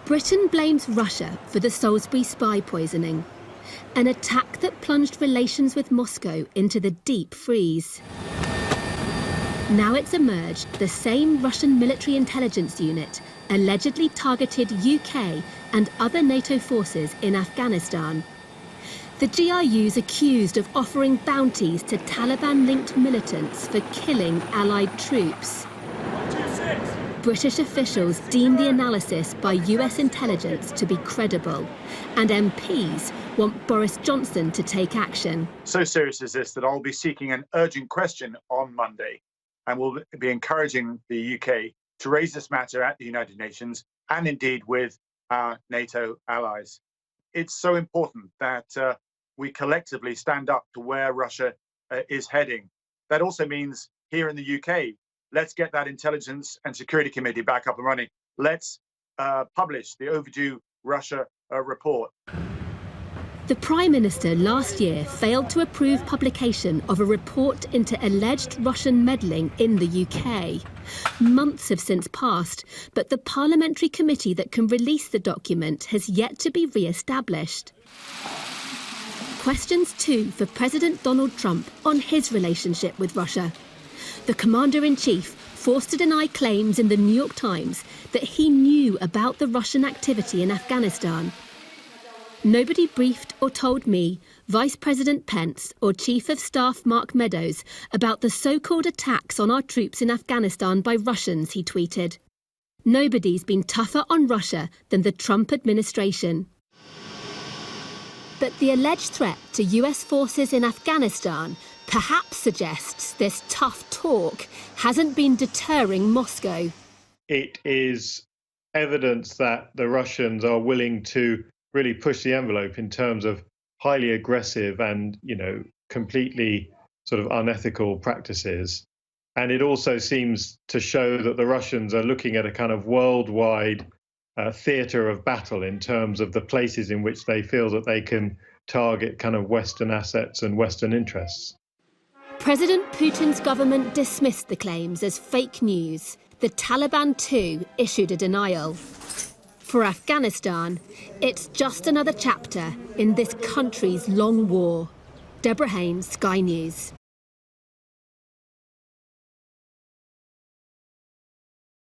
Britain blames Russia for the Salisbury spy poisoning, an attack that plunged relations with Moscow into the deep freeze. Now it's emerged the same Russian military intelligence unit allegedly targeted UK and other NATO forces in Afghanistan. The GRU's accused of offering bounties to Taliban-linked militants for killing Allied troops. British officials deem the analysis by US intelligence to be credible, and MPs want Boris Johnson to take action. So serious is this that I'll be seeking an urgent question on Monday, and will be encouraging the UK to raise this matter at the United Nations and indeed with our NATO allies. It's so important that we collectively stand up to where Russia is heading. That also means here in the UK, let's get that Intelligence and Security Committee back up and running. Let's publish the overdue Russia report. The Prime Minister last year failed to approve publication of a report into alleged Russian meddling in the UK. Months have since passed, but the parliamentary committee that can release the document has yet to be re-established. Questions too for President Donald Trump on his relationship with Russia. The Commander-in-Chief forced to deny claims in the New York Times that he knew about the Russian activity in Afghanistan. Nobody briefed or told me, Vice President Pence or Chief of Staff Mark Meadows about the so-called attacks on our troops in Afghanistan by Russians, he tweeted. Nobody's been tougher on Russia than the Trump administration. But the alleged threat to US forces in Afghanistan perhaps suggests this tough talk hasn't been deterring Moscow. It is evidence that the Russians are willing to really push the envelope in terms of highly aggressive and, completely sort of unethical practices. And it also seems to show that the Russians are looking at a kind of worldwide theatre of battle in terms of the places in which they feel that they can target kind of Western assets and Western interests. President Putin's government dismissed the claims as fake news. The Taliban, too, issued a denial. For Afghanistan, it's just another chapter in this country's long war. Deborah Haines, Sky News.